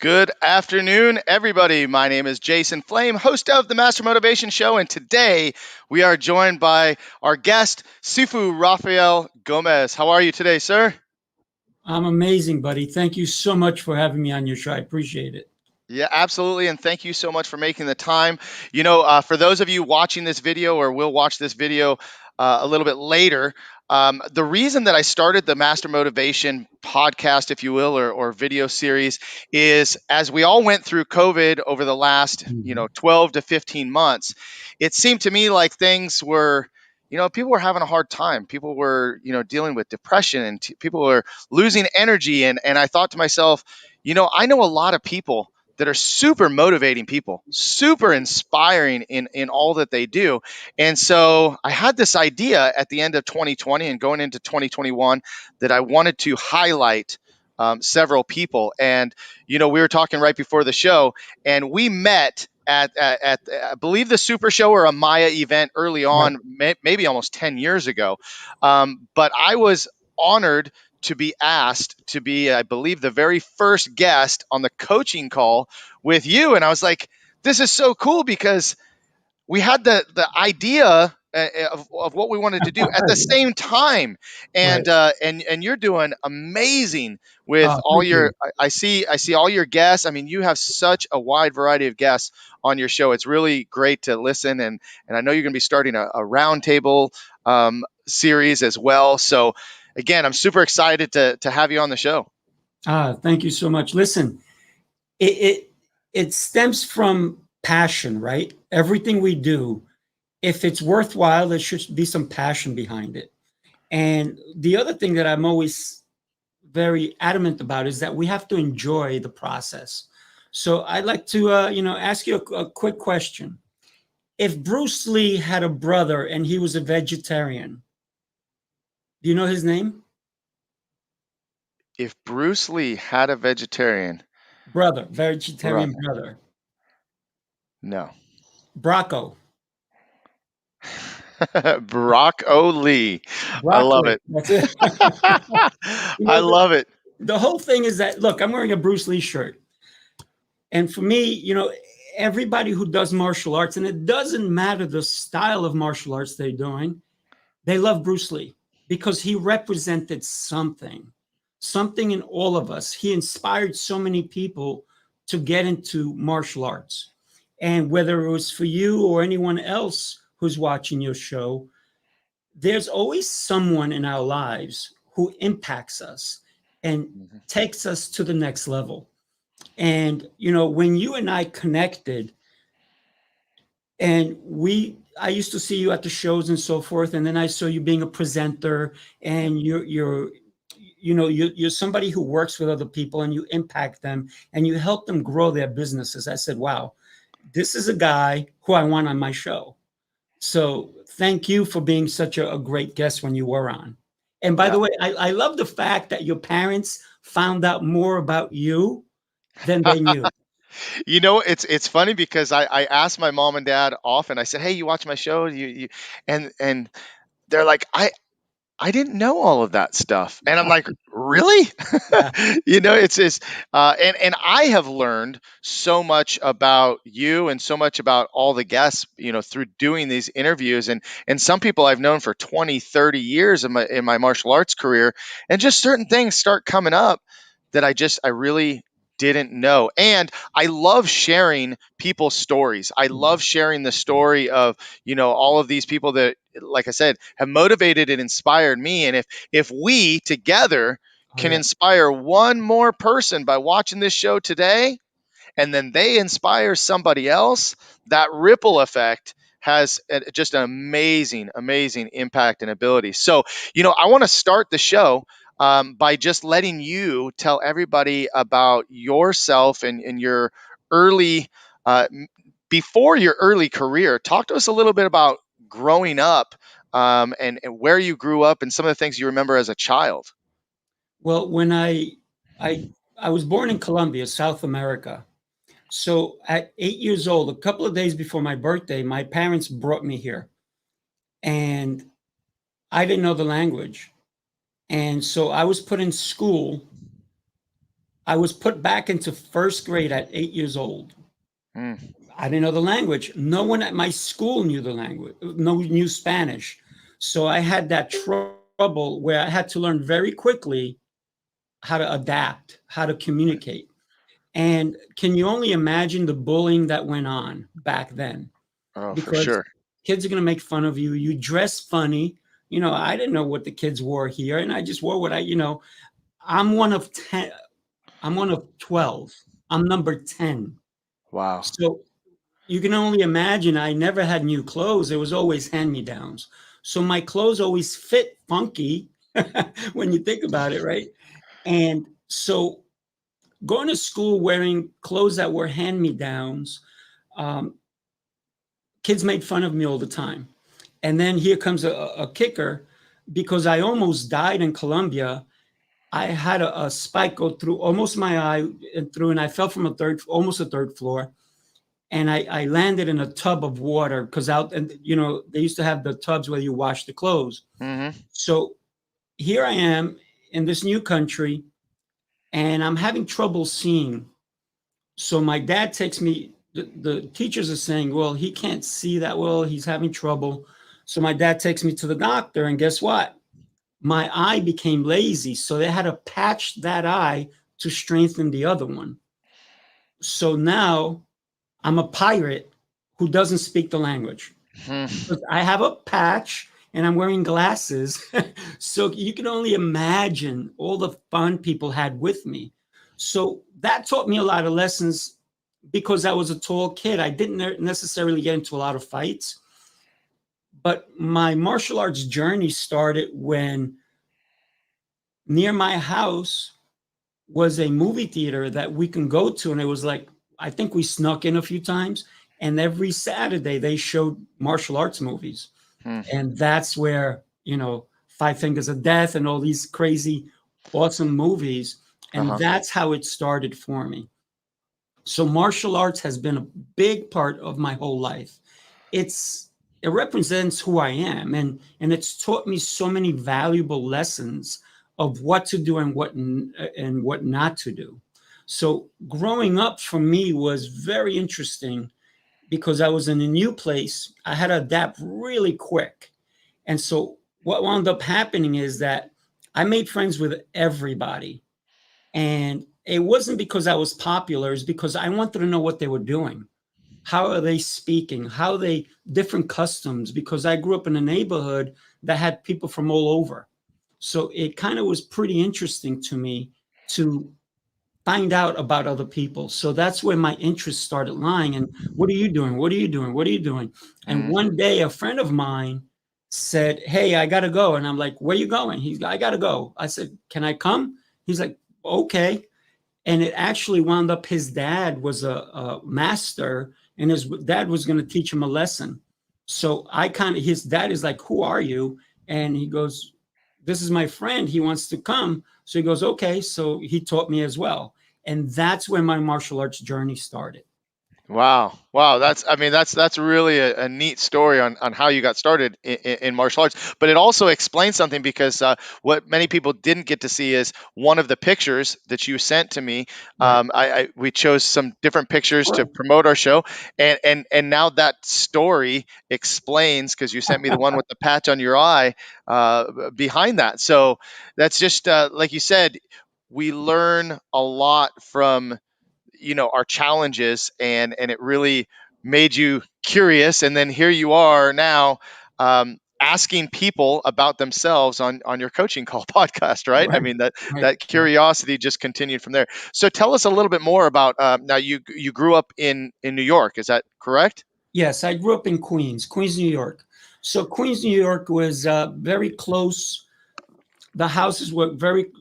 Good afternoon, everybody. My name is Jason Flame, host of the Master Motivation Show, and today we are joined by our guest, Sifu Rafael Gomez. How are you today, sir? I'm amazing, buddy. Thank you so much for having me on your show. I appreciate it. Yeah, absolutely, and thank you so much for making the time. For those of you watching this video or will watch this video a little bit later, the reason that I started the Master Motivation podcast, if you will, or video series, is as we all went through COVID over the last, 12 to 15 months, it seemed to me like things were, people were having a hard time. People were, dealing with depression, and people were losing energy, and I thought to myself, I know a lot of people that are super motivating people, super inspiring in all that they do. And so I had this idea at the end of 2020 and going into 2021 that I wanted to highlight several people. And, we were talking right before the show, and we met at I believe the Super Show or a Maya event early on, maybe almost 10 years ago. But I was honored to be asked to be, I believe, the very first guest on the coaching call with you. And I was like, this is so cool because we had the idea of what we wanted to do at the same time. And and you're doing amazing with all your, I see all your guests. I mean, you have such a wide variety of guests on your show. It's really great to listen. And I know you're going to be starting a roundtable series as well. So again, I'm super excited to have you on the show. Thank you so much. Listen, it stems from passion, right? Everything we do, if it's worthwhile, there should be some passion behind it. And the other thing that I'm always very adamant about is that we have to enjoy the process. So I'd like to, ask you a quick question. If Bruce Lee had a brother and he was a vegetarian, do you know his name? If Bruce Lee had a vegetarian vegetarian brother. No. Brocco. Broccoli. I love it. That's it. I love it. The whole thing is that, look, I'm wearing a Bruce Lee shirt. And for me, everybody who does martial arts, and it doesn't matter the style of martial arts they're doing, they love Bruce Lee because he represented something in all of us. He inspired so many people to get into martial arts. And whether it was for you or anyone else who's watching your show, there's always someone in our lives who impacts us and takes us to the next level. And, when you and I connected, and I used to see you at the shows and so forth, and then I saw you being a presenter, and you're somebody who works with other people and you impact them and you help them grow their businesses. I said, wow, this is a guy who I want on my show. So thank you for being such a great guest when you were on. And by the way, I love the fact that your parents found out more about you than they knew. It's funny because I asked my mom and dad often. I said, "Hey, you watch my show?" And they're like, I didn't know all of that stuff. And I'm like, really? Yeah. And I have learned so much about you and so much about all the guests, through doing these interviews. And some people I've known for 20, 30 years in my martial arts career, and just certain things start coming up that I really didn't know. And I love sharing people's stories. I love sharing the story of, all of these people that, like I said, have motivated and inspired me. And if we together can inspire one more person by watching this show today, and then they inspire somebody else, that ripple effect has just an amazing, amazing impact and ability. So, I want to start the show by just letting you tell everybody about yourself and your early, before your early career. Talk to us a little bit about growing up, and where you grew up and some of the things you remember as a child. Well, when I was born in Colombia, South America. So at 8 years old, a couple of days before my birthday, my parents brought me here. And I didn't know the language. And so I was put in school. I was put back into first grade at 8 years old. Mm. I didn't know the language. No one at my school knew the language, no knew Spanish. So I had that trouble where I had to learn very quickly how to adapt, how to communicate. And can you only imagine the bullying that went on back then? Oh, for Because sure. kids are going to make fun of you. You dress funny. I didn't know what the kids wore here, and I just wore what I'm one of 10. I'm one of 12. I'm number 10. Wow. So you can only imagine I never had new clothes. There was always hand-me-downs. So my clothes always fit funky when you think about it, right? And so going to school wearing clothes that were hand-me-downs, um, kids made fun of me all the time. And then here comes a kicker. Because I almost died in Colombia, I had a spike go through almost my eye and I fell from almost a third floor. And I landed in a tub of water because they used to have the tubs where you wash the clothes. Mm-hmm. So here I am in this new country and I'm having trouble seeing. So my dad takes me, the teachers are saying, well, he can't see that well. He's having trouble. So my dad takes me to the doctor and guess what? My eye became lazy. So they had to patch that eye to strengthen the other one. So now I'm a pirate who doesn't speak the language. Mm. I have a patch and I'm wearing glasses. So you can only imagine all the fun people had with me. So that taught me a lot of lessons because I was a tall kid. I didn't necessarily get into a lot of fights. But my martial arts journey started when near my house was a movie theater that we can go to. And it was like, I think we snuck in a few times. And every Saturday they showed martial arts movies. Mm. And that's where, Five Fingers of Death and all these crazy, awesome movies. And that's how it started for me. So martial arts has been a big part of my whole life. It represents who I am. And it's taught me so many valuable lessons of what to do and what not to do. So growing up for me was very interesting because I was in a new place. I had to adapt really quick. And so what wound up happening is that I made friends with everybody. And it wasn't because I was popular, it's because I wanted to know what they were doing. How are they speaking? How are they different customs? Because I grew up in a neighborhood that had people from all over. So it kind of was pretty interesting to me to find out about other people. So that's where my interest started lying. And what are you doing? What are you doing? What are you doing? And Mm. one day a friend of mine said, hey, I got to go. And I'm like, where you going? He's like, I got to go. I said, can I come? He's like, okay. And it actually wound up his dad was a master and his dad was going to teach him a lesson. So his dad is like, who are you? And he goes, this is my friend. He wants to come. So he goes, okay. So he taught me as well. And that's where my martial arts journey started. Wow. Wow. That's really a neat story on how you got started in martial arts. But it also explains something because what many people didn't get to see is one of the pictures that you sent to me. Right. We chose some different pictures to Sure. promote our show, and now that story explains because you sent me the one with the patch on your eye behind that. So that's just like you said, we learn a lot from our challenges, and it really made you curious, and then here you are now, asking people about themselves on your coaching call podcast, right? I Right. mean, that Right. that curiosity just continued from there. So tell us a little bit more about, now you grew up in New York, is that correct? Yes, I grew up in Queens, New York. So Queens, New York was very close. The houses were very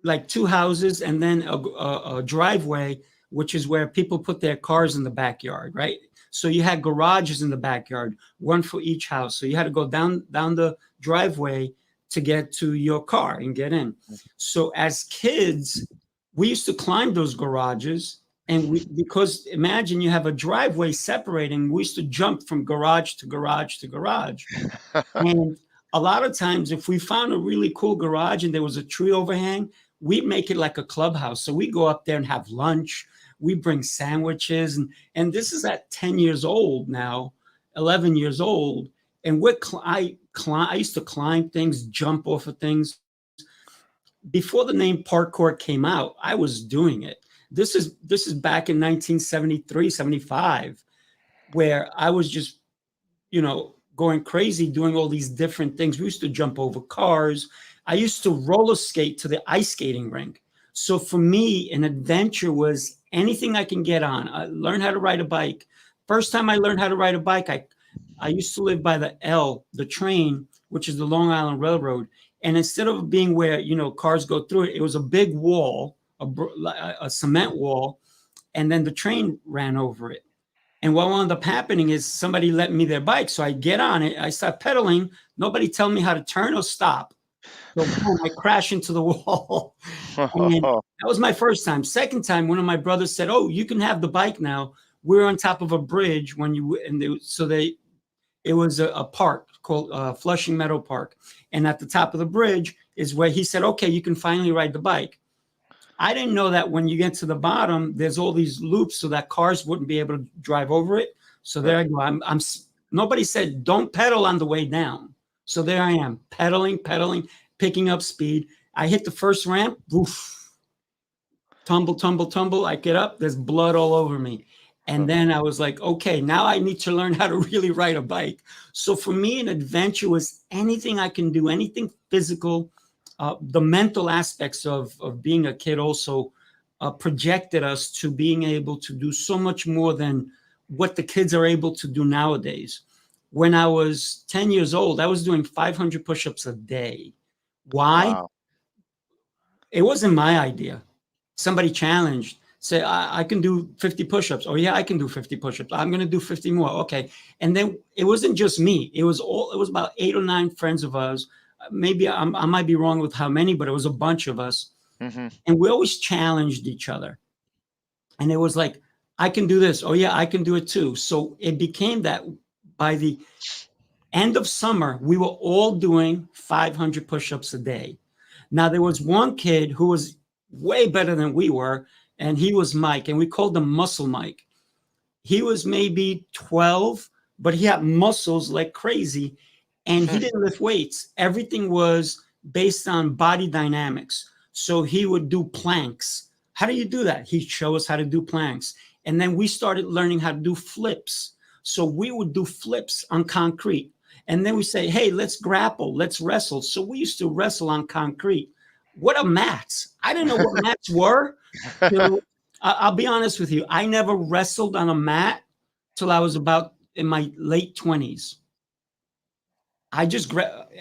like two houses and then a driveway, which is where people put their cars in the backyard, right? So you had garages in the backyard, one for each house. So you had to go down the driveway to get to your car and get in. So as kids, we used to climb those garages. And because imagine you have a driveway separating, we used to jump from garage to garage to garage. And a lot of times, if we found a really cool garage and there was a tree overhang, we make it like a clubhouse. So we go up there and have lunch. We bring sandwiches, and this is at 10 years old now, 11 years old, and I used to climb things, jump off of things. Before the name parkour came out, I was doing it. This is back in 1973, 75, where I was just, going crazy doing all these different things. We used to jump over cars. I used to roller skate to the ice skating rink. So for me, an adventure was anything I can get on. I learned how to ride a bike. First time I learned how to ride a bike, I used to live by the train, which is the Long Island Railroad. And instead of being where, cars go through it, it was a big wall, a cement wall, and then the train ran over it. And what wound up happening is somebody let me their bike. So I get on it, I start pedaling. Nobody tell me how to turn or stop. So boom, I crash into the wall. And that was my first time. Second time, one of my brothers said, "Oh, you can have the bike now." We're on top of a bridge it was a park called Flushing Meadow Park. And at the top of the bridge is where he said, "Okay, you can finally ride the bike." I didn't know that when you get to the bottom, there's all these loops so that cars wouldn't be able to drive over it. So there I go. Nobody said don't pedal on the way down. So there I am, pedaling, picking up speed. I hit the first ramp, woof, tumble, tumble, tumble. I get up, there's blood all over me. And then I was like, okay, now I need to learn how to really ride a bike. So for me, an adventure was anything I can do, anything physical. The mental aspects of being a kid also projected us to being able to do so much more than what the kids are able to do nowadays. When I was 10 years old, I was doing 500 push-ups a day. Why? Wow. It wasn't my idea. Somebody challenged, say, I can do 50 push-ups. Oh yeah, I can do 50 push-ups. I'm going to do 50 more. Okay. And then it wasn't just me. It was about 8 or 9 friends of ours. Maybe I might be wrong with how many, but it was a bunch of us. Mm-hmm. And we always challenged each other. And it was like, I can do this. Oh yeah, I can do it too. So it became that by the end of summer, we were all doing 500 push-ups a day. Now, there was one kid who was way better than we were, and he was Mike, and we called him Muscle Mike. He was maybe 12, but he had muscles like crazy, and he didn't lift weights. Everything was based on body dynamics. So he would do planks. How do you do that? He'd show us how to do planks. And then we started learning how to do flips. So we would do flips on concrete. And then we say, hey, let's grapple, let's wrestle. So we used to wrestle on concrete. What are mats? I didn't know what mats were. I'll be honest with you. I never wrestled on a mat till I was about in my late 20s. I just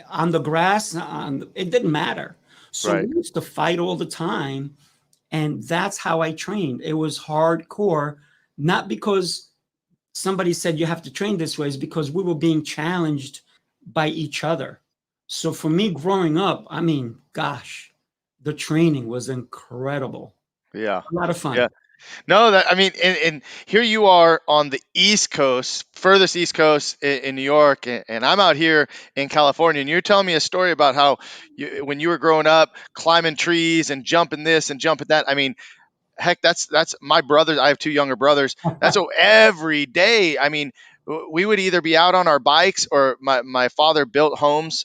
on the grass, it didn't matter. So we used to fight all the time. And that's how I trained. It was hardcore, not because somebody said you have to train this way, is because we were being challenged by each other. So for me growing up, I mean, gosh, the training was incredible. Yeah. A lot of fun. Yeah. No, and here you are on the East Coast, furthest East Coast in New York, and I'm out here in California, and you're telling me a story about how when you were growing up, climbing trees and jumping this and jumping that. I mean, heck, that's my brothers. I have 2 younger brothers. That's every day. I mean, we would either be out on our bikes, or my father built homes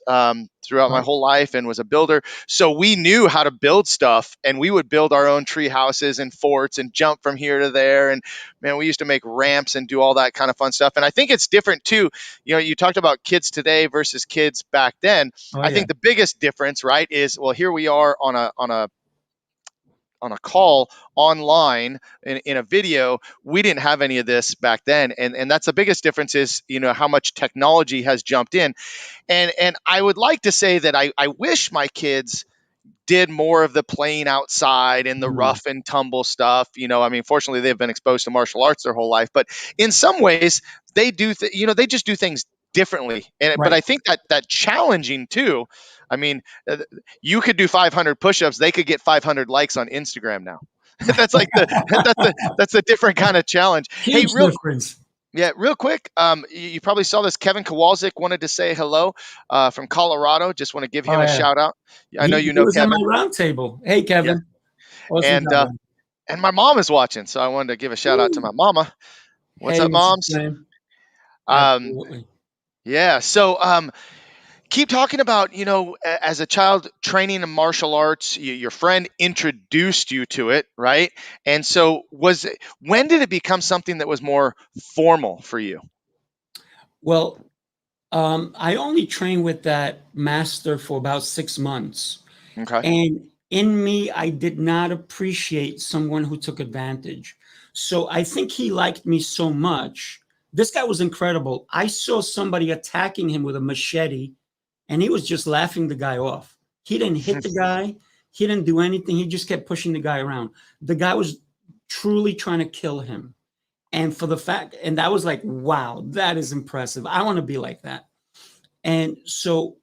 throughout my whole life and was a builder. So we knew how to build stuff, and we would build our own tree houses and forts and jump from here to there. And man, we used to make ramps and do all that kind of fun stuff. And I think it's different too. You talked about kids today versus kids back then. I think the biggest difference, right, is, well, here we are on a call online in a video. We didn't have any of this back then, and that's the biggest difference, is how much technology has jumped in. And I would like to say that I wish my kids did more of the playing outside and the rough and tumble stuff. I mean, fortunately, they've been exposed to martial arts their whole life, but in some ways they do they just do things differently. But I think that challenging too. I mean, you could do 500 push-ups, they could get 500 likes on Instagram now. That's like that's a different kind of challenge. Huge difference. Yeah, real quick. You probably saw this. Kevin Kowalczyk wanted to say hello from Colorado. Just want to give him Oh a yeah, shout out. I know you he know was on my Kevin. round table. Hey Yeah, Kevin, awesome and job, man. and my mom is watching, so I wanted to give a shout out to Woo. my mama. What's Hey, up, Mrs. moms? Flynn. Um, Absolutely. yeah. So keep talking about, as a child training in martial arts, your friend introduced you to it, right? And so when did it become something that was more formal for you? Well, I only trained with that master for about 6 months. Okay. And in me, I did not appreciate someone who took advantage. So I think he liked me so much. This guy was incredible. I saw somebody attacking him with a machete, and he was just laughing the guy off. He didn't hit the guy, he didn't do anything. He just kept pushing the guy around. The guy was truly trying to kill him. And for the fact, and that was like, wow, that is impressive. I want to be like that. And so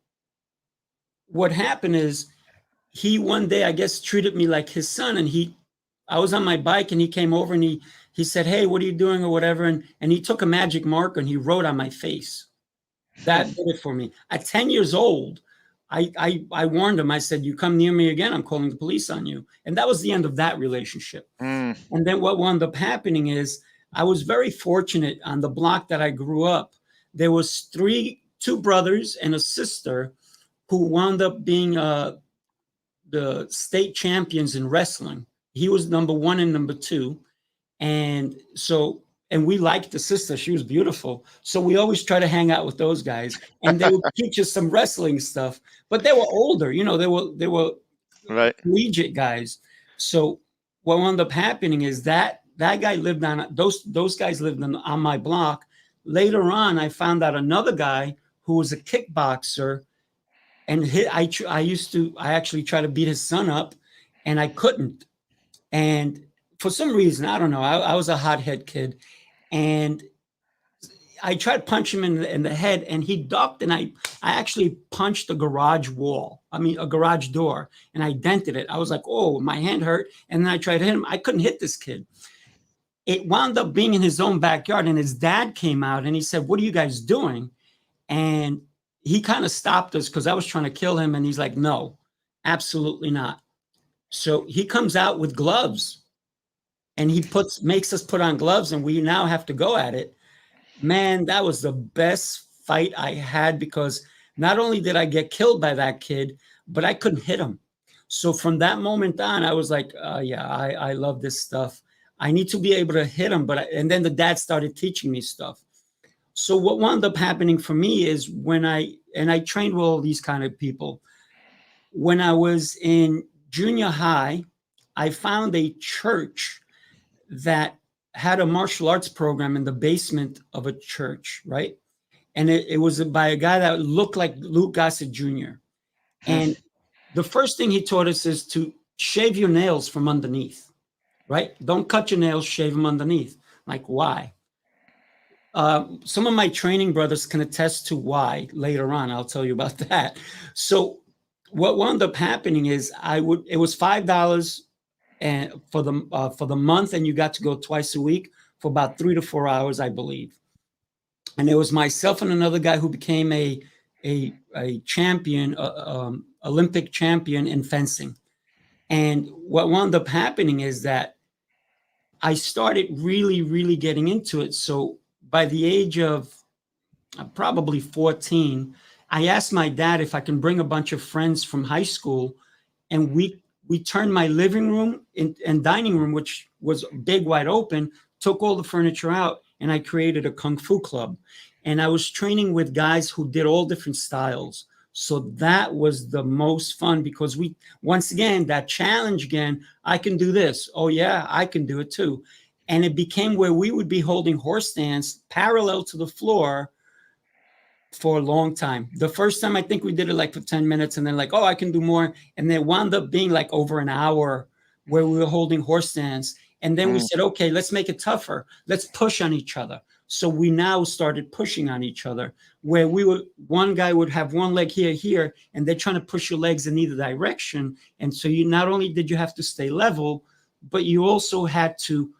what happened is he one day, I guess, treated me like his son. And I was on my bike and he came over and he said, "Hey, what are you doing?" or whatever. And he took a magic marker and he wrote on my face. That did it for me. At 10 years old, I warned him. I said, "You come near me again, I'm calling the police on you." And that was the end of that relationship. Mm, And then what wound up happening is I was very fortunate on the block that I grew up. There was two brothers and a sister who wound up being the state champions in wrestling. He was number one and number two. And so, and we liked the sister. She was beautiful. So we always try to hang out with those guys. And they would teach us some wrestling stuff. But they were older, they were right. collegiate guys. So what wound up happening is that guy lived on those guys lived on my block. Later on, I found out another guy who was a kickboxer, and I actually try to beat his son up, and I couldn't. And for some reason, I don't know, I was a hothead kid, and I tried to punch him in the head, and he ducked, and I actually punched a garage wall. I mean, a garage door, and I dented it. I was like, oh, my hand hurt. And then I tried to hit him. I couldn't hit this kid. It wound up being in his own backyard, and his dad came out, and he said, "What are you guys doing?" And he kind of stopped us because I was trying to kill him. And he's like, "No, absolutely not." So he comes out with gloves, and he makes us put on gloves, and we now have to go at it. Man, that was the best fight I had, because not only did I get killed by that kid, but I couldn't hit him. So from that moment on, I was like, yeah, I love this stuff. I need to be able to hit him. And then the dad started teaching me stuff. So what wound up happening for me is I trained with all these kind of people. When I was in junior high, I found a church that had a martial arts program in the basement of a church, right? And it was by a guy that looked like Luke Gossett Jr. And the first thing he taught us is to shave your nails from underneath, right? Don't cut your nails, shave them underneath. Like, why? Some of my training brothers can attest to why later on. I'll tell you about that. So what wound up happening is it was $5 and for the month, and you got to go twice a week for about 3 to 4 hours, I believe. And it was myself and another guy who became a champion, Olympic champion in fencing. And what wound up happening is that I started really, really getting into it. So by the age of probably 14, I asked my dad if I can bring a bunch of friends from high school, and we turned my living room and dining room, which was big, wide open, took all the furniture out, and I created a Kung Fu club. And I was training with guys who did all different styles. So that was the most fun, because once again, that challenge again, I can do this. Oh yeah, I can do it too. And it became where we would be holding horse stands parallel to the floor for a long time. The first time I think we did it like for 10 minutes, and then like, oh, I can do more. And then wound up being like over an hour where we were holding horse stands. And then we said, okay, let's make it tougher. Let's push on each other. So we now started pushing on each other, where one guy would have one leg here, and they're trying to push your legs in either direction. And so you not only did you have to stay level, but you also had to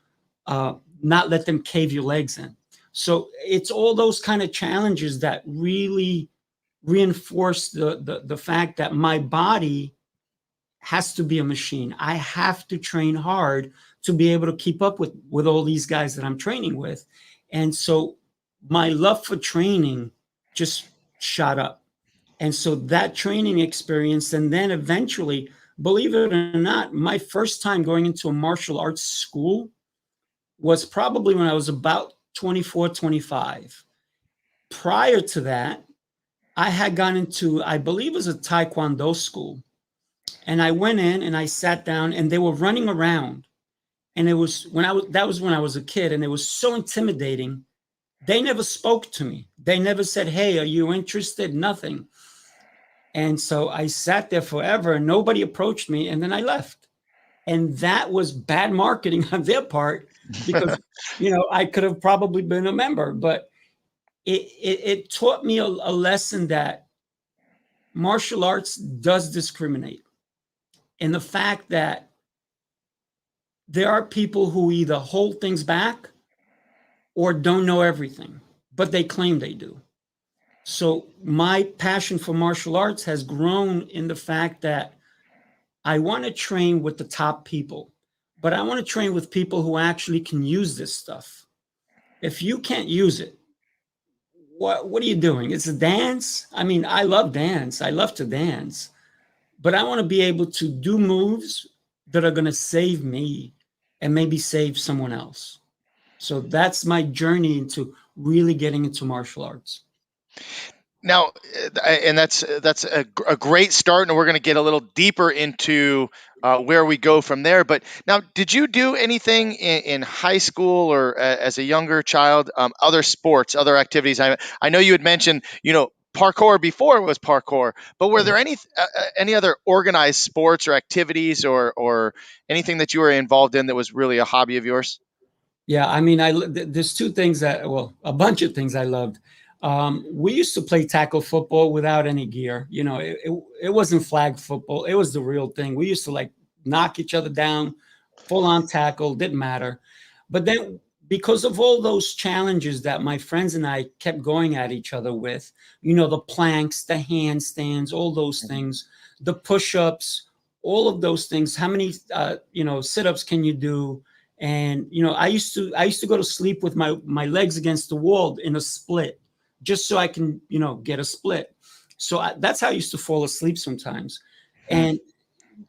not let them cave your legs in. So it's all those kind of challenges that really reinforce the fact that my body has to be a machine. I have to train hard to be able to keep up with all these guys that I'm training with. And so my love for training just shot up. And so that training experience, and then eventually, believe it or not, my first time going into a martial arts school was probably when I was about 24, 25. Prior to that, I had gone into, I believe it was a Taekwondo school. And I went in and I sat down and they were running around. And it was that was when I was a kid, and it was so intimidating. They never spoke to me. They never said, "Hey, are you interested?" Nothing. And so I sat there forever and nobody approached me. And then I left. And that was bad marketing on their part, because, I could have probably been a member, but it taught me a lesson that martial arts does discriminate. And the fact that there are people who either hold things back or don't know everything, but they claim they do. So my passion for martial arts has grown in the fact that I want to train with the top people, but I want to train with people who actually can use this stuff. If you can't use it, what are you doing? It's a dance. I mean, I love dance. I love to dance, but I want to be able to do moves that are going to save me and maybe save someone else. So that's my journey into really getting into martial arts. Now, and that's a great start, and we're going to get a little deeper into where we go from there. But now, did you do anything in high school or as a younger child, other sports, other activities? I know you had mentioned, parkour before it was parkour, but were there any other organized sports or activities or anything that you were involved in that was really a hobby of yours? Yeah, I mean, there's two things a bunch of things I loved. We used to play tackle football without any gear. It wasn't flag football. It was the real thing. We used to like knock each other down, full on tackle, didn't matter. But then because of all those challenges that my friends and I kept going at each other with, the planks, the handstands, all those things, the push-ups, all of those things, how many, sit-ups can you do? And, I used to go to sleep with my legs against the wall in a split, just so I can, get a split. So that's how I used to fall asleep sometimes. And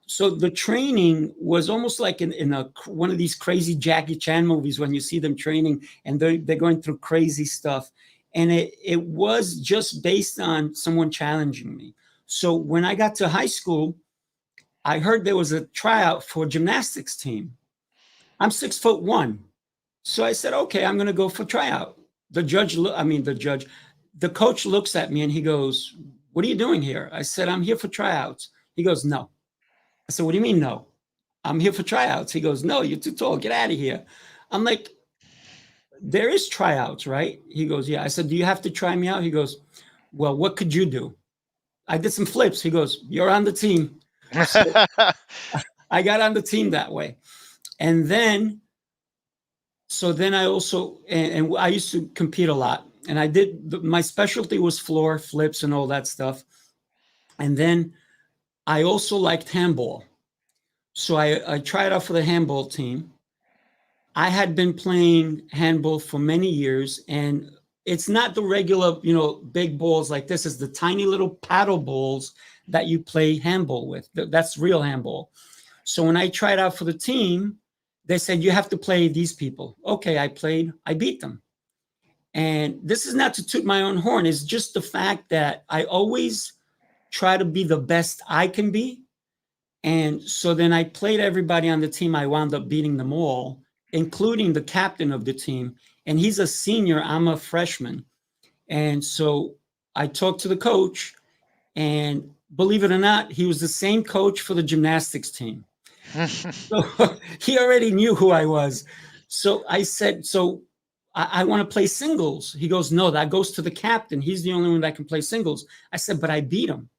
so the training was almost like in one of these crazy Jackie Chan movies when you see them training and they're going through crazy stuff. And it was just based on someone challenging me. So when I got to high school, I heard there was a tryout for a gymnastics team. I'm 6'1". So I said, okay, I'm going to go for tryout. The coach looks at me and he goes, "What are you doing here?" I said, "I'm here for tryouts." He goes, "No." I said, "What do you mean, no?" "I'm here for tryouts." He goes, "No, you're too tall. Get out of here." I'm like, "There is tryouts, right?" He goes, "Yeah." I said, "Do you have to try me out?" He goes, "Well, what could you do?" I did some flips. He goes, "You're on the team." So I got on the team that way. And then I also, and I used to compete a lot, and my specialty was floor flips and all that stuff. And then I also liked handball. So I tried out for the handball team. I had been playing handball for many years, and it's not the regular, big balls like this. It's the tiny little paddle balls that you play handball with. That's real handball. So when I tried out for the team, they said, "You have to play these people." Okay, I played, I beat them. And this is not to toot my own horn. It's just the fact that I always try to be the best I can be. And so then I played everybody on the team. I wound up beating them all, including the captain of the team. And he's a senior, I'm a freshman. And so I talked to the coach, and believe it or not, he was the same coach for the gymnastics team. So he already knew who I was. So I said, "So I want to play singles." He goes, "No, that goes to the captain. He's the only one that can play singles." I said, "But I beat him."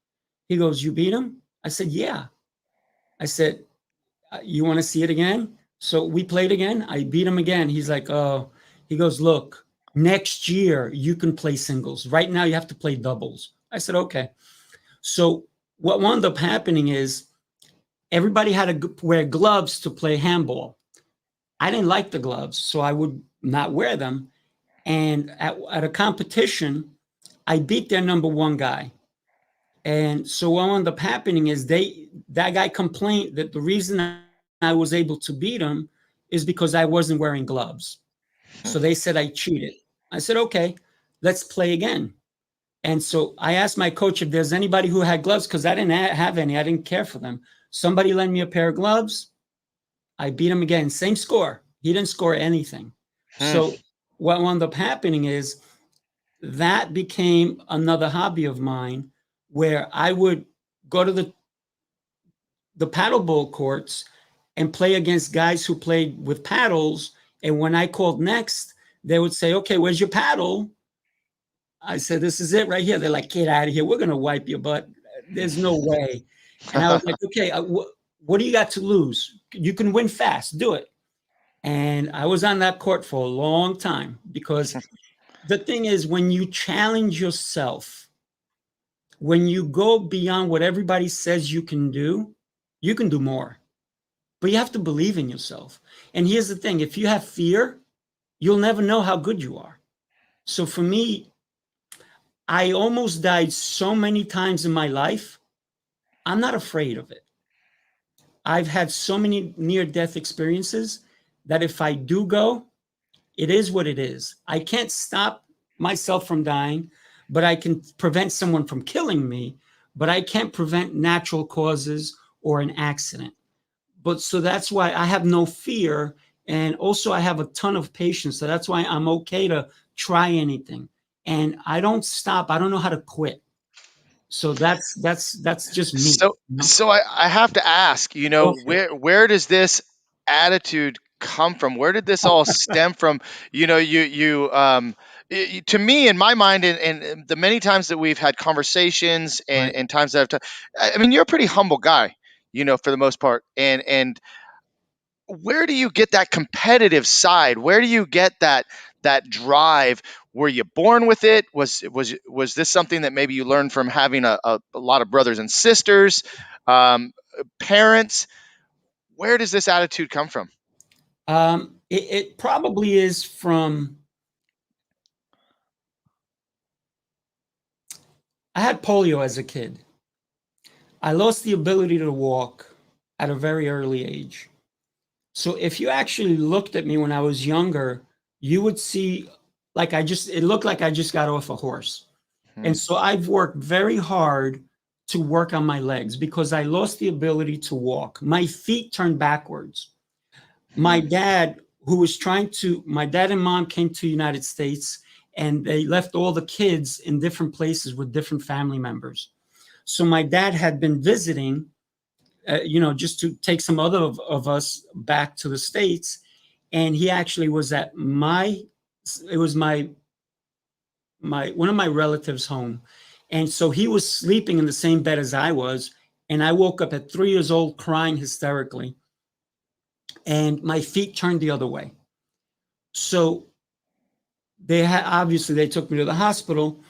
He goes, "You beat him?" I said, "Yeah." I said, "You want to see it again?" So we played again. I beat him again. He's like, "Oh," he goes, "Look, Next year, you can play singles. Right now, you have to play doubles. I said, okay. So what wound up happening is everybody had to wear gloves to play handball. I didn't like the gloves, so I would not wear them. And at a competition, I beat their number one guy. And so what wound up happening is that guy complained that the reason I was able to beat him is because I wasn't wearing gloves. So they said I cheated. I said, okay, let's play again. And so I asked my coach if there's anybody who had gloves, because I didn't have any. I didn't care for them. Somebody lent me a pair of gloves. I beat him again. Same score. He didn't score anything. So what wound up happening is that became another hobby of mine, where I would go to the paddleball courts and play against guys who played with paddles. And when I called next, they would say, okay, where's your paddle? I said, this is it right here. They're like, get out of here. We're going to wipe your butt. There's no way. And I was like, okay, what do you got to lose? You can win fast. Do it. And I was on that court for a long time, because the thing is, when you challenge yourself, when you go beyond what everybody says you can do more. But you have to believe in yourself. And here's the thing. If you have fear, you'll never know how good you are. So for me, I almost died so many times in my life. I'm not afraid of it. I've had so many near-death experiences that if I do go, it is what it is. I can't stop myself from dying, but I can prevent someone from killing me, but I can't prevent natural causes or an accident. But so that's why I have no fear. And also I have a ton of patience. So that's why I'm okay to try anything. And I don't stop. I don't know how to quit. So that's just me. So I have to ask, where does this attitude come from? Where did this all stem from? To me, in my mind, and the many times that we've had conversations and times that I mean, you're a pretty humble guy, for the most part. And where do you get that competitive side? Where do you get that drive? Were you born with it? Was this something that maybe you learned from having a lot of brothers and sisters, parents? Where does this attitude come from? It probably is from, I had polio as a kid. I lost the ability to walk at a very early age. So if you actually looked at me when I was younger, you would see it looked like I just got off a horse. And so I've worked very hard to work on my legs because I lost the ability to walk. My feet turned backwards. My dad and mom came to the United States, and they left all the kids in different places with different family members. So my dad had been visiting, just to take some other of us back to the States. And he actually was at one of my relatives' home. And so he was sleeping in the same bed as I was. And I woke up at 3 years old crying hysterically. And my feet turned the other way. So they took me to the hospital.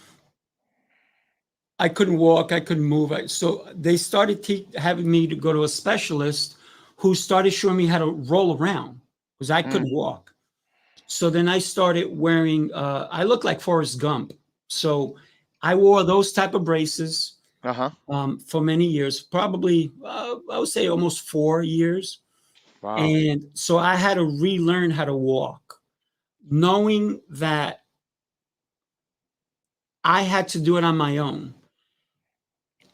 I couldn't walk. I couldn't move. So they started having me to go to a specialist who started showing me how to roll around because I couldn't walk. So then I started wearing, I looked like Forrest Gump. So I wore those type of braces for many years, probably, I would say almost 4 years. Wow. And so I had to relearn how to walk, knowing that I had to do it on my own.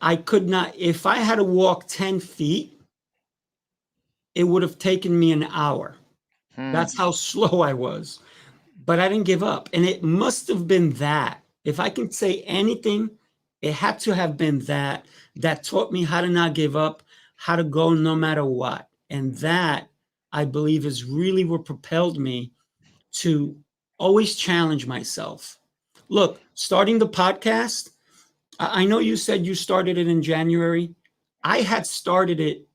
I could not, if I had to walk 10 feet, it would have taken me an hour. That's how slow I was. But I didn't give up. And it must have been that. If I can say anything, it had to have been that taught me how to not give up, how to go no matter what. And that, I believe, is really what propelled me to always challenge myself. Look, starting the podcast, I know you said you started it in January. I had started it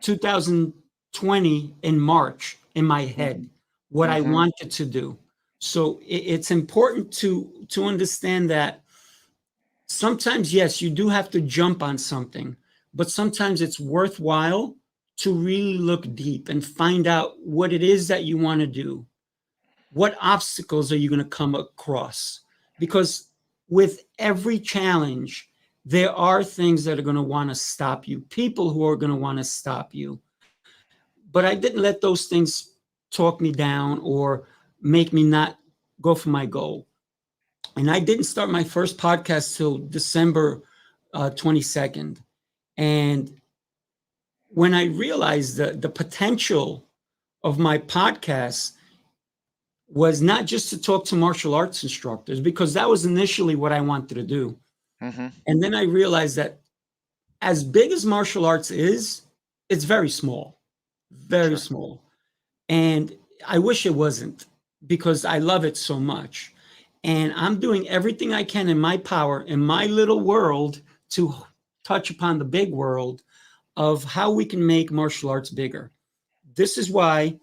2020 in March in my head, what I wanted to do. So it's important to understand that sometimes, yes, you do have to jump on something, but sometimes it's worthwhile to really look deep and find out what it is that you want to do. What obstacles are you going to come across? Because with every challenge, there are things that are going to want to stop you, people who are going to want to stop you. But I didn't let those things talk me down or make me not go for my goal. And I didn't start my first podcast till December 22nd. And when I realized the potential of my podcast was not just to talk to martial arts instructors, because that was initially what I wanted to do. Mm-hmm. And then I realized that as big as martial arts is, it's very small, very Sure. small. And I wish it wasn't, because I love it so much. And I'm doing everything I can in my power, in my little world, to touch upon the big world of how we can make martial arts bigger. This is why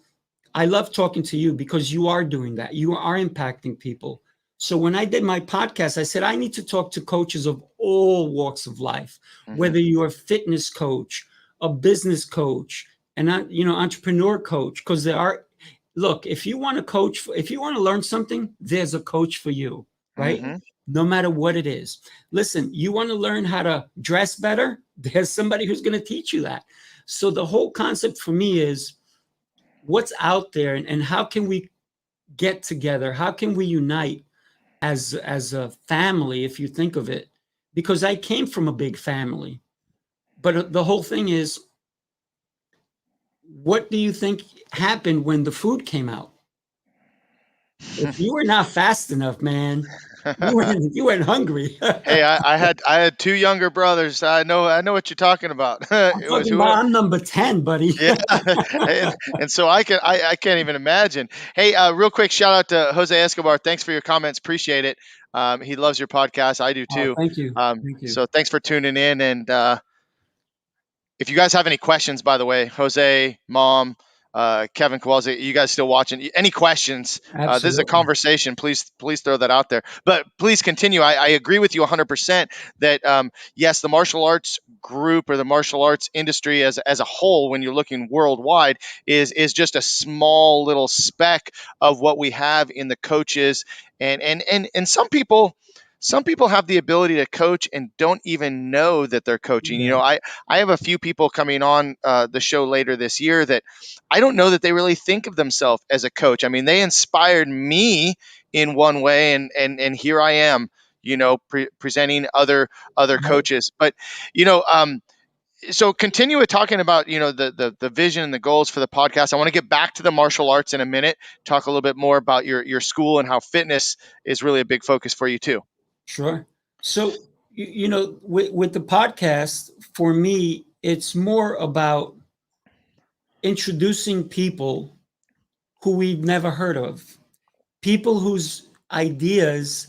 I love talking to you, because you are doing that. You are impacting people. So when I did my podcast, I said, I need to talk to coaches of all walks of life, Mm-hmm. whether you're a fitness coach, a business coach, and entrepreneur coach, because there are, look, if you want to coach, if you want to learn something, there's a coach for you, right? Mm-hmm. No matter what it is. Listen, you want to learn how to dress better? There's somebody who's going to teach you that. So the whole concept for me is what's out there, and how can we get together? How can we unite as a family, if you think of it? Because I came from a big family. But the whole thing is, what do you think happened when the food came out? If you were not fast enough, man, you weren't hungry. Hey, I had two younger brothers. I know what you're talking about. I'm It was talking who? about I'm number 10, buddy. Yeah, and so I can't even imagine. Hey, real quick shout out to Jose Escobar. Thanks for your comments. Appreciate it. He loves your podcast. I do Oh, too. thank you. Thank you. So thanks for tuning in. And if you guys have any questions, by the way, Jose, Mom, Kevin Kowalski, you guys still watching? Any questions? This is a Absolutely. conversation. Please throw that out there. But please continue. I agree with you 100% that yes, the martial arts group or the martial arts industry as a whole, when you're looking worldwide, is just a small little speck of what we have in the coaches, and some people have the ability to coach and don't even know that they're coaching. Yeah. I have a few people coming on the show later this year that I don't know that they really think of themselves as a coach. I mean, they inspired me in one way, and here I am, presenting other Right. coaches. But you know, so continue with talking about the vision and the goals for the podcast. I want to get back to the martial arts in a minute. Talk a little bit more about your school and how fitness is really a big focus for you too. Sure. So, with the podcast, for me, it's more about introducing people who we've never heard of, people whose ideas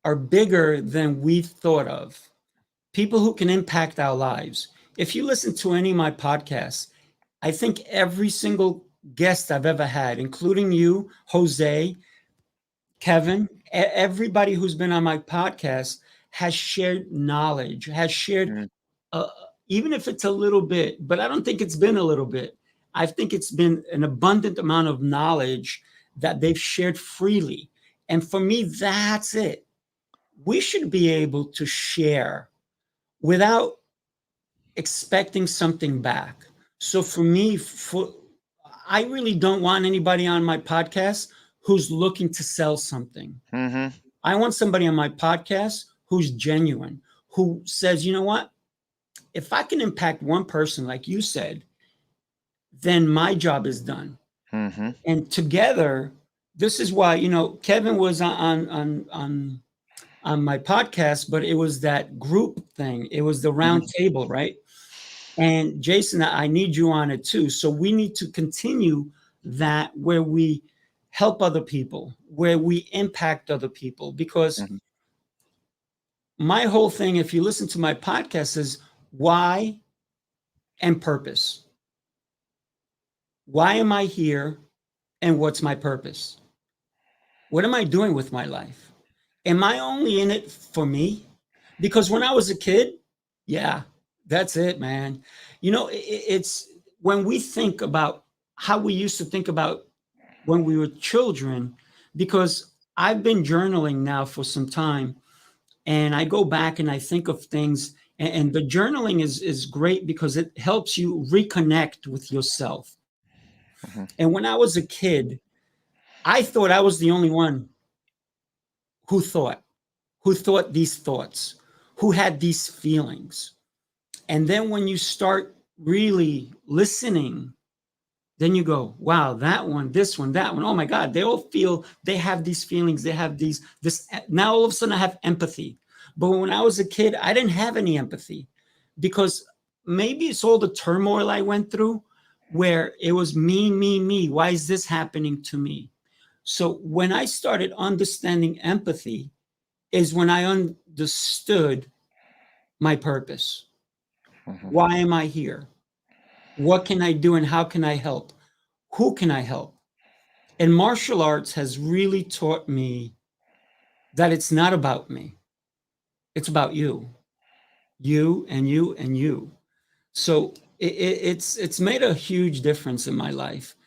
are bigger than we've thought of, people who can impact our lives. If you listen to any of my podcasts, I think every single guest I've ever had, including you, Jose, Kevin, everybody who's been on my podcast has shared knowledge, has shared, Mm, uh, even if it's a little bit, but I don't think it's been a little bit. I think it's been an abundant amount of knowledge that they've shared freely. And for me, that's it. We should be able to share without expecting something back. So for me, I really don't want anybody on my podcast who's looking to sell something. mm-hmm. I want somebody on my podcast who's genuine, who says, you know what? If I can impact one person, like you said, then my job is done. Mm-hmm. And together, this is why, Kevin was on my podcast, but it was that group thing. It was the round Mm-hmm. table, right? And Jason, I need you on it too. So we need to continue that, where we help other people, where we impact other people, because Mm-hmm. my whole thing, if you listen to my podcast, is why and purpose. Why am I here, and what's my purpose? What am I doing with my life? Am I only in it for me? Because when I was a kid, yeah, that's it, man. It's when we think about how we used to think about when we were children, because I've been journaling now for some time, and I go back and I think of things, and the journaling is great because it helps you reconnect with yourself. Mhm. And when I was a kid, I thought I was the only one who thought, who thought these thoughts, who had these feelings. And then when you start really listening, then you go, wow, that one, this one, that one. Oh my God, they all feel, they have these feelings, they have this. Now all of a sudden I have empathy. But when I was a kid, I didn't have any empathy because maybe it's all the turmoil I went through where it was me, me, me. Why is this happening to me? So when I started understanding empathy, is when I understood my purpose. Mhm. Why am I here? What can I do and how can I help? Who can I help? And martial arts has really taught me that it's not about me. It's about you, you and you and you. So it's made a huge difference in my life.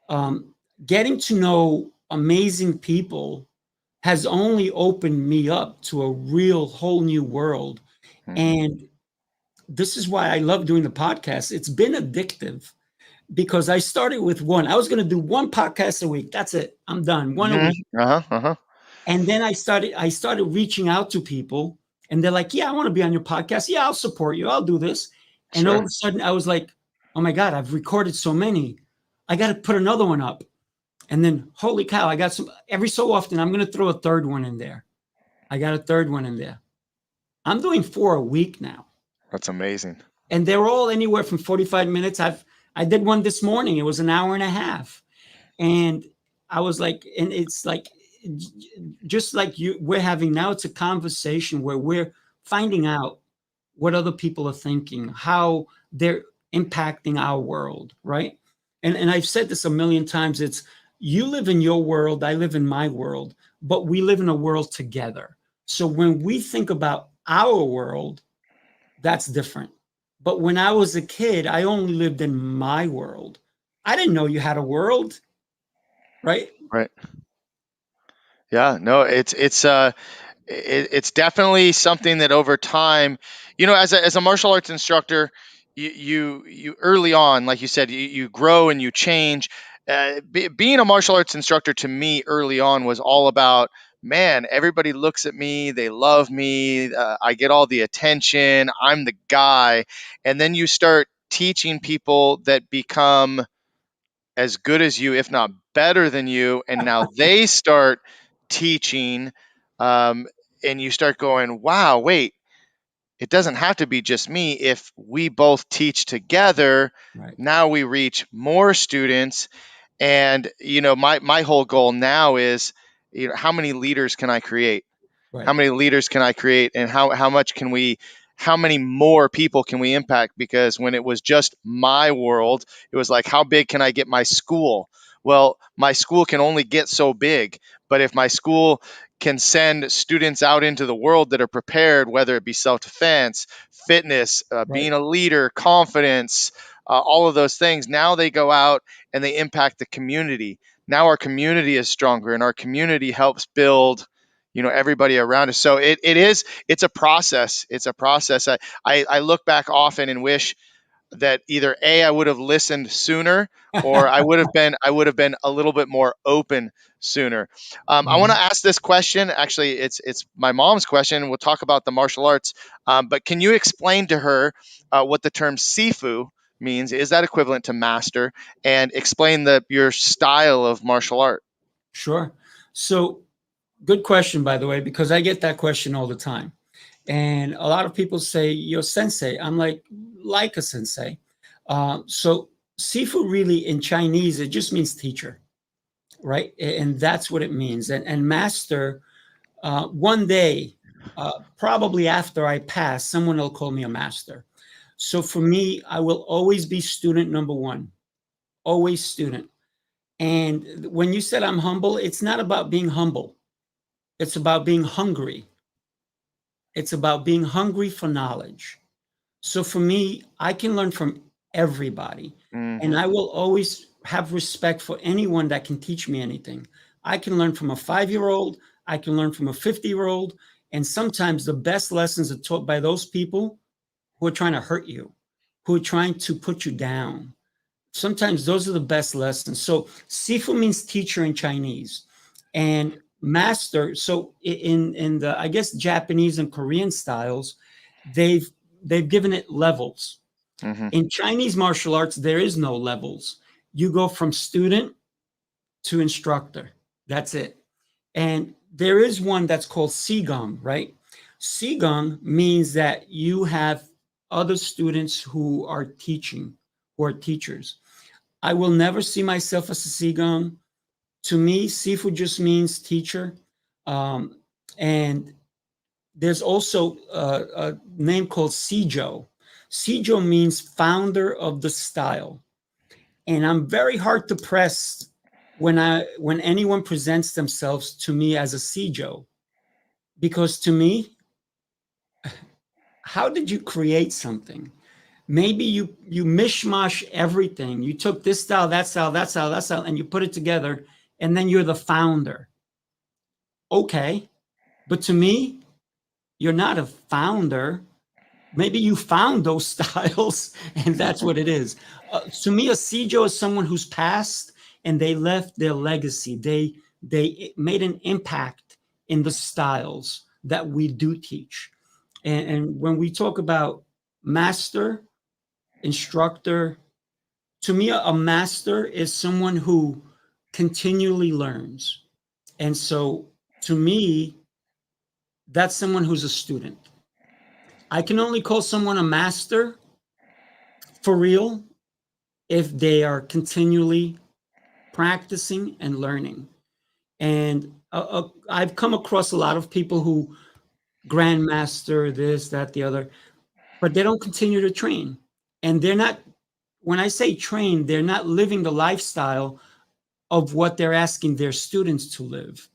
Um, Getting to know amazing people has only opened me up to a real whole new world. Mhm. And this is why I love doing the podcast. It's been addictive because I started with one. I was going to do one podcast a week. That's it. I'm done. One a Mhm. week. Uh-huh. Uh-huh. And then I started reaching out to people and they're like, "Yeah, I want to be on your podcast. Yeah, I'll support you. I'll do this." And all of Sure. a sudden I was like, "Oh my God, I've recorded so many. I got to put another one up." And then holy cow, I got some every so often I'm going to throw a third one in there. I got a third one in there. I'm doing 4 a week now. That's amazing. And they're all anywhere from 45 minutes. I did one this morning. It was an hour and a half. And I was like, and it's like just like we're having now, it's a conversation where we're finding out what other people are thinking, how they're impacting our world, right? And I've said this a million times. It's you live in your world, I live in my world, but we live in a world together. So when we think about our world, that's different. But when I was a kid, I only lived in my world. I didn't know you had a world, right? Right. Yeah. No, it's definitely something that over time, as a martial arts instructor, you early on, like you said, you grow and you change. Being a martial arts instructor to me early on was all about, man, everybody looks at me, they love me, I get all the attention, I'm the guy. And then you start teaching people that become as good as you, if not better than you, and now they start teaching, um, and you start going, wow, wait, it doesn't have to be just me. If we both teach together, Right, now we reach more students. And my whole goal now is, how many leaders can I create? How right, many leaders can I create, and how much can we, how many more people can we impact? Because when it was just my world, it was like, how big can I get my school? Well, my school can only get so big, but if my school can send students out into the world that are prepared, whether it be self-defense, fitness, right, being a leader, confidence, all of those things, now they go out and they impact the community. Now our community is stronger, and our community helps build, everybody around us. So it's a process. It's a process. I look back often and wish that either I would have listened sooner, or I would have been a little bit more open sooner. I want to mhm. ask this question. Actually, it's my mom's question. We'll talk about the martial arts, but can you explain to her what the term Sifu means? Is that equivalent to master? And explain your style of martial art. Sure. So, good question, by the way, because I get that question all the time. And a lot of people say, "You're sensei." I'm like a sensei. So, Sifu really in Chinese, it just means teacher, right? And that's what it means. And master, one day, probably after I pass, someone will call me a master. So for me, I will always be student number one, always student. And when you said I'm humble, it's not about being humble. It's about being hungry. It's about being hungry for knowledge. So for me, I can learn from everybody. And Hmm. I will always have respect for anyone that can teach me anything. I can learn from a 5-year-old, I can learn from a 50-year-old. And sometimes the best lessons are taught by those people who are trying to hurt you, who are trying to put you down. Sometimes those are the best lessons. So Sifu means teacher in Chinese, and master. So in the, I guess, Japanese and Korean styles, they've they've given it levels. Hmm. In Chinese martial arts, there is no levels. You go from student to instructor. That's it. And there is one that's called Sigon, right? Sigon means that you have other students who are teaching, who are teachers. I will never see myself as a Sigon. To me, Sifu just means teacher. Um, and there's also a name called Sijo. Sijo means founder of the style. And I'm very hard to press when anyone presents themselves to me as a Sijo, because to me, how did you create something? Maybe you mishmash everything. You took this style, that style, that style, that style, and you put it together, and then you're the founder. Okay, but to me, you're not a founder. Maybe you found those styles, and that's what it is. To me, a Sijo is someone who's passed and they left their legacy. They made an impact in the styles that we do teach. And when we talk about master, instructor, to me, a master is someone who continually learns. And so to me, that's someone who's a student. I can only call someone a master for real if they are continually practicing and learning. And I've come across a lot of people who grandmaster this, that, the other, but they don't continue to train. And they're not, when I say train, they're not living the lifestyle of what they're asking their students to live.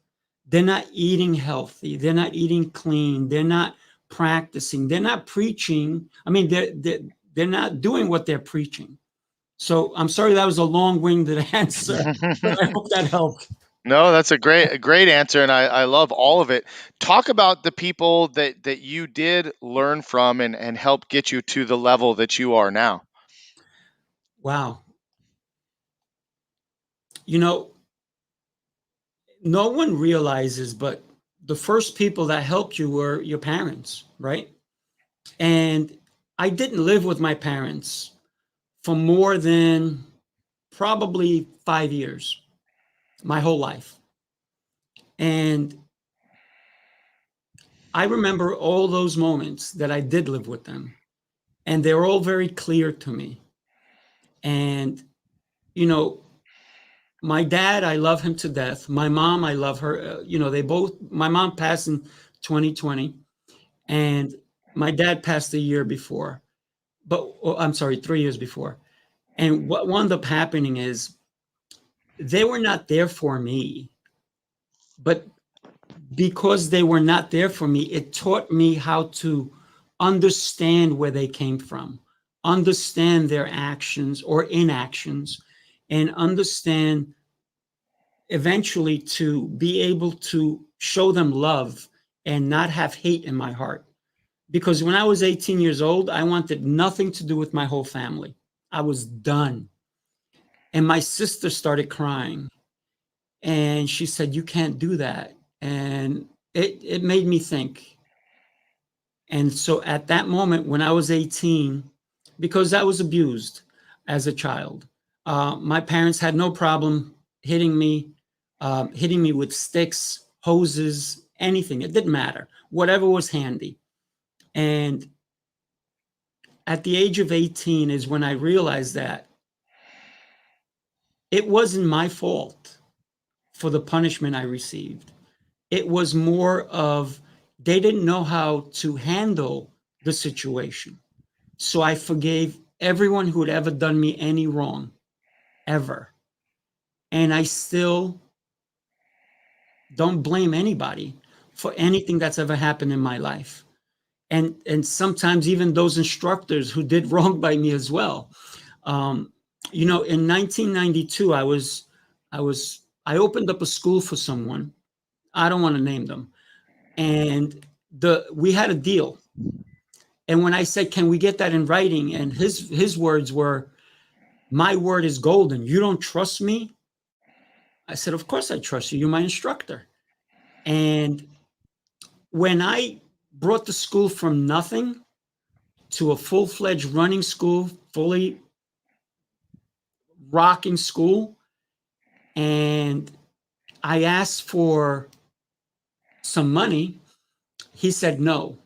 They're not eating healthy. They're not eating clean. They're not practicing. They're not preaching. I mean, they're not doing what they're preaching. So I'm sorry that was a long-winded answer, but I hope that helped. No, that's a great answer, and I love all of it. Talk about the people that you did learn from and help get you to the level that you are now. Wow. You know, no one realizes, but the first people that helped you were your parents, right? And I didn't live with my parents for more than probably 5 years, my whole life. And I remember all those moments that I did live with them, and they were all very clear to me. And, you know, my dad, I love him to death. My mom, I love her. They both, my mom passed in 2020, and my dad passed a year before, but I'm sorry, 3 years before. And what wound up happening is they were not there for me, but because they were not there for me, it taught me how to understand where they came from, understand their actions or inactions, and understand eventually to be able to show them love and not have hate in my heart. Because when I was 18 years old, I wanted nothing to do with my whole family. I was done. And my sister started crying and she said, "You can't do that." And it made me think. And so at that moment, when I was 18, because I was abused as a child, my parents had no problem hitting me with sticks, hoses, anything. It didn't matter, whatever was handy. And at the age of 18 is when I realized that it wasn't my fault for the punishment I received. It was more of they didn't know how to handle the situation. So I forgave everyone who had ever done me any wrong, ever. And I still don't blame anybody for anything that's ever happened in my life. And sometimes even those instructors who did wrong by me as well. You know, in 1992, I opened up a school for someone. I don't want to name them. And we had a deal. And when I said, "Can we get that in writing?" and his words were, "My word is golden. You don't trust me?" I said, "Of course I trust you. You're my instructor." And when I brought the school from nothing to a full-fledged running school, fully rocking school, and I asked for some money, he said no.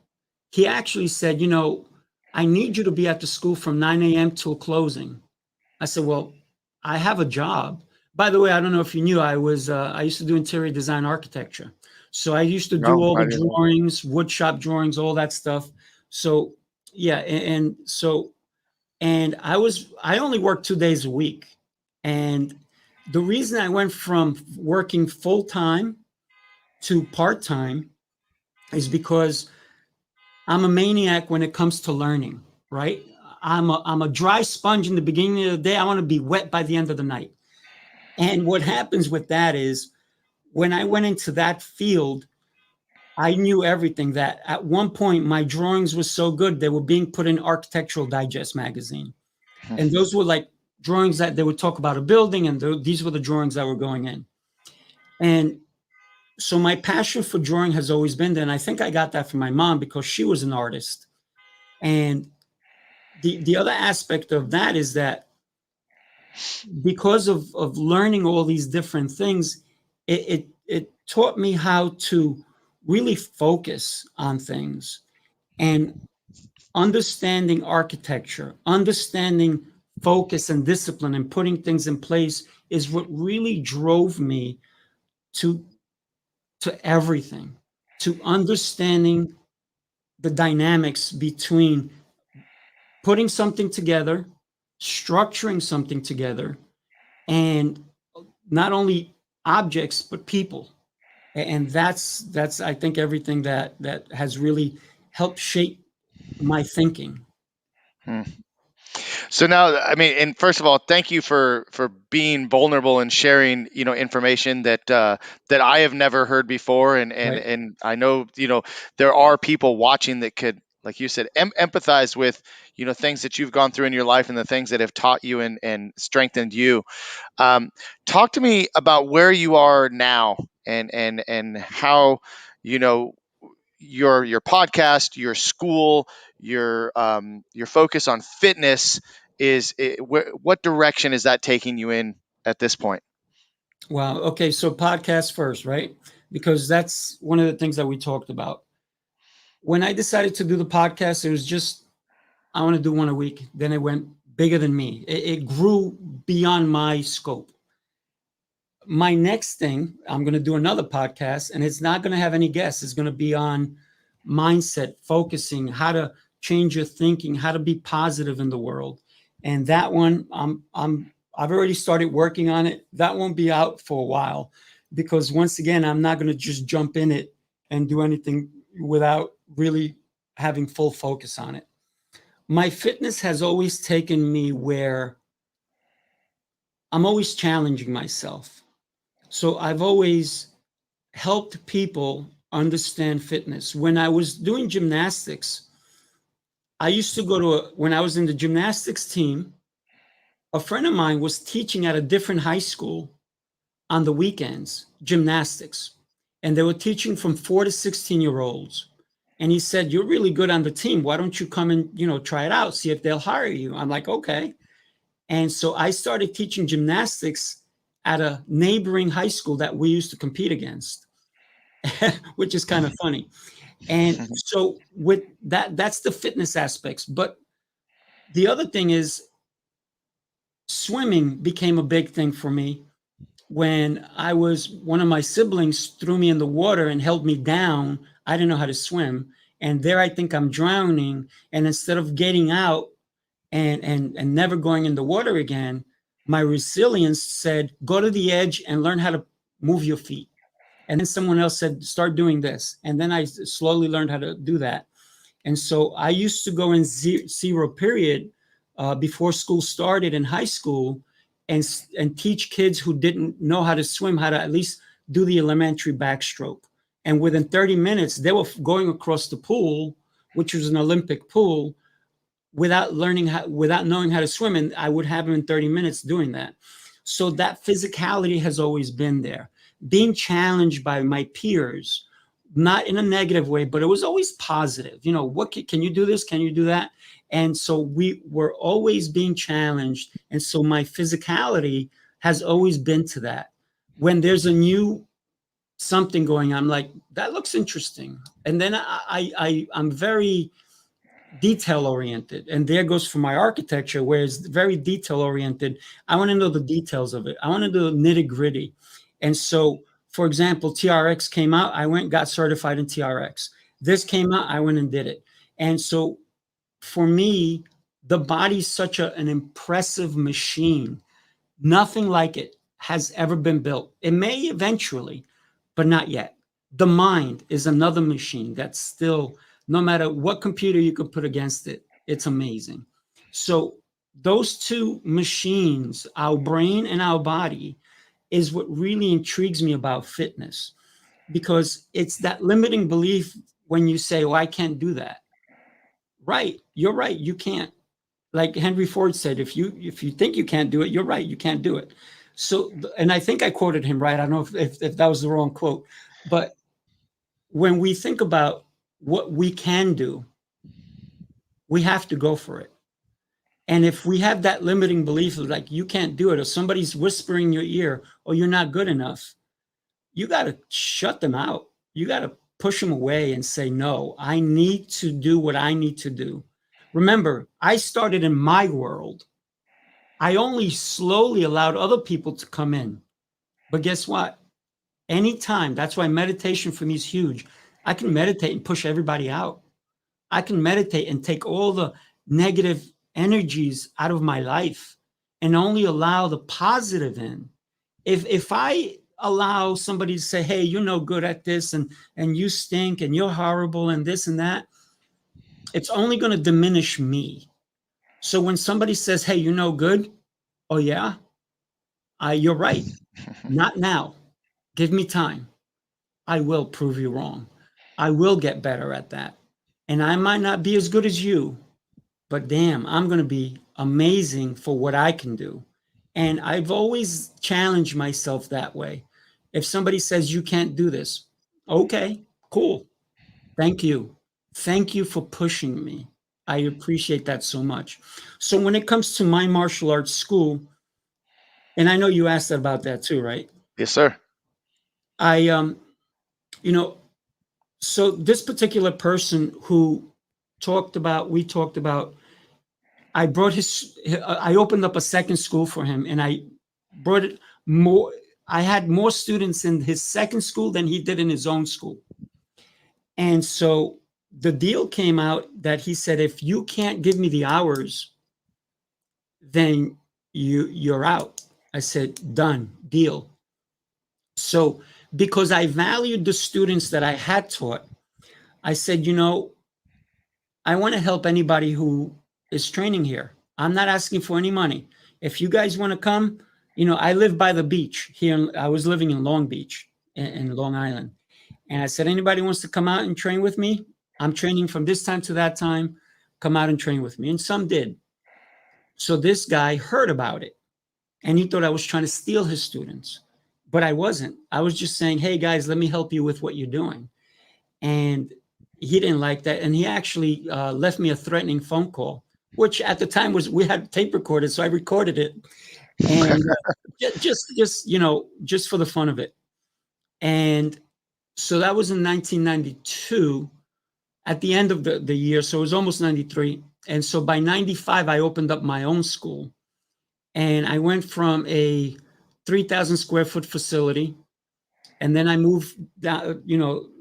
He actually said, "You know, I need you to be at the school from 9 a.m. till closing." I said, "Well, I have a job." By the way, I don't know if you knew, I used to do interior design architecture. So I used to do No, all I the didn't. drawings, wood shop drawings, all that stuff. So yeah, and I only worked 2 days a week. And the reason I went from working full time to part time is because I'm a maniac when it comes to learning, right? I'm a dry sponge in the beginning of the day. I want to be wet by the end of the night. And what happens with that is when I went into that field, I knew everything. That at one point my drawings were so good they were being put in Architectural Digest magazine. And those were like drawings that they would talk about a building, and these were the drawings that were going in. And so my passion for drawing has always been there. And I think I got that from my mom because she was an artist. And the other aspect of that is that because of learning all these different things, it taught me how to really focus on things and understanding architecture, understanding focus and discipline and putting things in place is what really drove me to everything, to understanding the dynamics between putting something together, structuring something together, and not only objects but people. And that's I think everything that has really helped shape my thinking. Hmm. So now, I mean, and first of all, thank you for being vulnerable and sharing, information that I have never heard before, Right. and I know, there are people watching that could, like you said, empathize with, things that you've gone through in your life and the things that have taught you and strengthened you. Um, Talk to me about where you are now and how, you know, your podcast, your school, your focus on fitness what direction is that taking you in at this point? Wow. Okay. So podcast first, right? Because that's one of the things that we talked about. When I decided to do the podcast, it was just, I want to do one a week. Then it went bigger than me. It grew beyond my scope. My next thing, I'm going to do another podcast, and it's not going to have any guests. It's going to be on mindset, focusing, how to change your thinking, how to be positive in the world. And that one, I've already started working on it. That won't be out for a while because once again, I'm not going to just jump in it and do anything without really having full focus on it. My fitness has always taken me where I'm always challenging myself. So I've always helped people understand fitness. When I was doing gymnastics, I used to go to when I was in the gymnastics team, a friend of mine was teaching at a different high school on the weekends, gymnastics. And they were teaching from 4 to 16-year-olds. And he said, "You're really good on the team. Why don't you come and, try it out, see if they'll hire you?" I'm like, "Okay." And so I started teaching gymnastics at a neighboring high school that we used to compete against, which is kind of funny. And so with that's the fitness aspects. But the other thing is swimming became a big thing for me when one of my siblings threw me in the water and held me down. I didn't know how to swim. And there I think I'm drowning. And instead of getting out and never going in the water again, My resilience said, go to the edge and learn how to move your feet. And then someone else said, start doing this. And then I slowly learned how to do that. And so I used to go in zero period before school started in high school and teach kids who didn't know how to swim, how to at least do the elementary backstroke. And within 30 minutes, they were going across the pool, which was an Olympic pool, without knowing how to swim. And I would have them in 30 minutes doing that. So that physicality has always been there. Being challenged by my peers, not in a negative way, but it was always positive. You know, what can you do this? Can you do that? And so we were always being challenged. And so my physicality has always been to that. When there's a new something going on, I'm like, that looks interesting. And then I'm very detail oriented. And there goes for my architecture, where it's very detail oriented. I want to know the details of it. I want to do the nitty gritty. And so, for example, TRX came out, I went, got certified in TRX. This came out, I went and did it. And so for me, the body's such an impressive machine. Nothing like it has ever been built. It may eventually, but not yet. The mind is another machine that's still, no matter what computer you could put against it, it's amazing. So those two machines, our brain and our body, is what really intrigues me about fitness, because it's that limiting belief when you say, oh, I can't do that. Right. You're right. You can't. Like Henry Ford said, if you think you can't do it, you're right. You can't do it. So, and I think I quoted him right. I don't know if that was the wrong quote, but when we think about what we can do, we have to go for it. And if we have that limiting belief of like, you can't do it, or somebody's whispering in your ear, or you're not good enough, you got to shut them out. You got to push them away and say, no, I need to do what I need to do. Remember, I started in my world. I only slowly allowed other people to come in. But guess what? Anytime, that's why meditation for me is huge. I can meditate and push everybody out. I can meditate and take all the negative energies out of my life and only allow the positive in. If I allow somebody to say, hey, you're no good at this, and you stink, and you're horrible, and this and that, it's only going to diminish me. So when somebody says, hey, you're no good, oh yeah, you're right. Not now. Give me time. I will prove you wrong. I will get better at that. And I might not be as good as you, but damn, I'm going to be amazing for what I can do. And I've always challenged myself that way. If somebody says you can't do this, okay, cool. Thank you. Thank you for pushing me. I appreciate that so much. So when it comes to my martial arts school, and I know you asked about that too, right? Yes, sir. So this particular person who we talked about, I opened up a second school for him, and I brought it more. I had more students in his second school than he did in his own school. And so the deal came out that he said, if you can't give me the hours, then you're out. I said, done, deal. So because I valued the students that I had taught, I said, I want to help anybody who is training here. I'm not asking for any money. If you guys want to come, I live by the beach here. I was living in Long Beach in Long Island. And I said, anybody wants to come out and train with me? I'm training from this time to that time. Come out and train with me. And some did. So this guy heard about it, and he thought I was trying to steal his students. But I wasn't. I was just saying, hey, guys, let me help you with what you're doing. And he didn't like that. And he actually left me a threatening phone call, which at the time we had tape recorded. So I recorded it. And just for the fun of it. And so that was in 1992 at the end of the year. So it was almost 93. And so by 95, I opened up my own school. And I went from a 3,000 square foot facility. And then I moved down,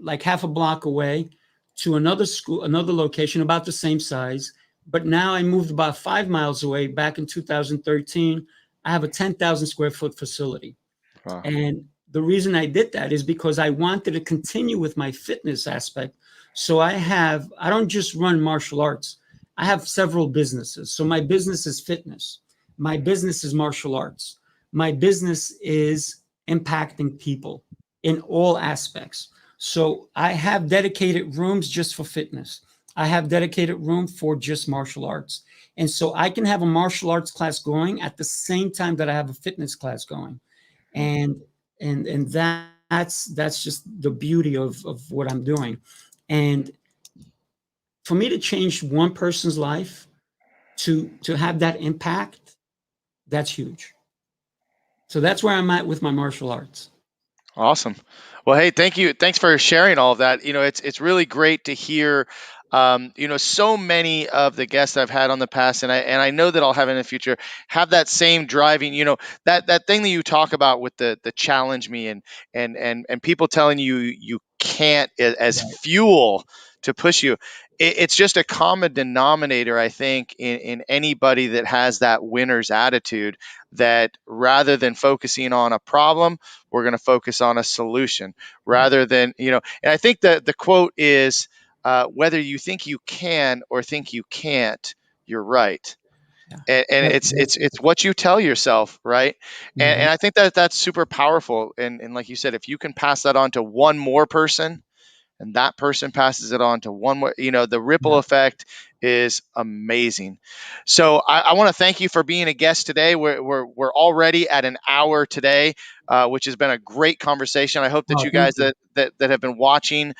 like half a block away to another school, another location about the same size. But now I moved about 5 miles away. Back in 2013, I have a 10,000 square foot facility. Wow. And the reason I did that is because I wanted to continue with my fitness aspect. So I don't just run martial arts. I have several businesses. So my business is fitness. My business is martial arts. My business is impacting people in all aspects. So I have dedicated rooms just for fitness. I have dedicated room for just martial arts. And so I can have a martial arts class going at the same time that I have a fitness class going. And that's just the beauty of what I'm doing. And for me to change one person's life, to have that impact, that's huge. So that's where I'm at with my martial arts. Awesome. Well, hey, thank you. Thanks for sharing all of that. It's really great to hear. So many of the guests I've had on the past, and I know that I'll have in the future, have that same driving. That thing that you talk about with the challenge me and people telling you can't as Right. fuel to push you. It's just a common denominator, I think, in anybody that has that winner's attitude. That rather than focusing on a problem, we're going to focus on a solution rather than, and I think that the quote is, whether you think you can or think you can't, you're right. Yeah. And it's what you tell yourself, right? And Mhm. I think that that's super powerful. And like you said, if you can pass that on to one more person, and that person passes it on to one more, the ripple Yeah. effect is amazing. So I want to thank you for being a guest today. We're already at an hour today, which has been a great conversation. I hope that Oh, you thank guys you. that have been watching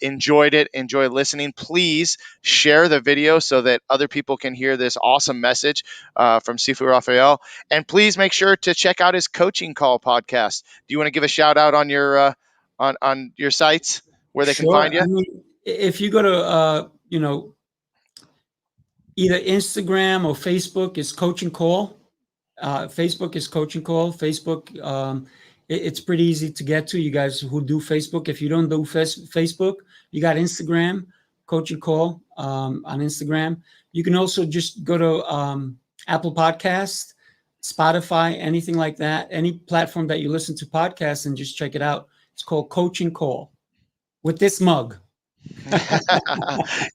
enjoyed it, enjoy listening. Please share the video so that other people can hear this awesome message from Sifu Rafael. And please make sure to check out his coaching call podcast. Do you want to give a shout out on your on your sites where they can Sure. find you? I mean, if you go to either Instagram or Facebook, is Coaching Call. Facebook is Coaching Call. Facebook, it's pretty easy to get to. You guys who do Facebook, if you don't do Facebook, you got Instagram, Coaching Call on Instagram. You can also just go to Apple Podcast, Spotify, anything like that, any platform that you listen to podcasts, and just check it out. It's called Coaching Call with this mug.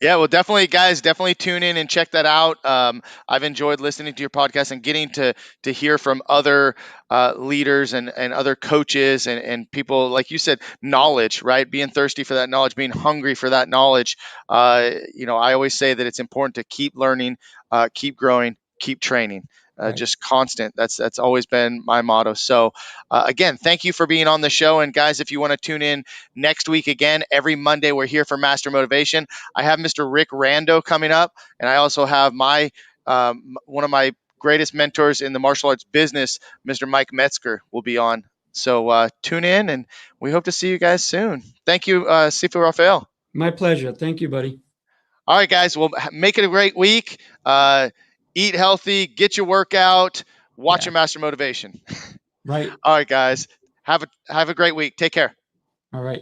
Yeah, well, definitely, guys, definitely tune in and check that out. I've enjoyed listening to your podcast and getting to hear from other leaders and other coaches and people, like you said, knowledge, right? Being thirsty for that knowledge, being hungry for that knowledge. I always say that it's important to keep learning, keep growing, keep training. Right. Just constant. That's always been my motto. So, again, thank you for being on the show. And guys, if you want to tune in next week again, every Monday we're here for Master Motivation. I have Mr. Rick Rando coming up, and I also have my one of my greatest mentors in the martial arts business, Mr. Mike Metzger, will be on. So tune in, and we hope to see you guys soon. Thank you, Sifu Rafael. My pleasure. Thank you, buddy. All right, guys. Well, make it a great week. Eat healthy, get your workout, watch Yeah. your Master Motivation. Right. All right, guys. Have a great week. Take care. All right.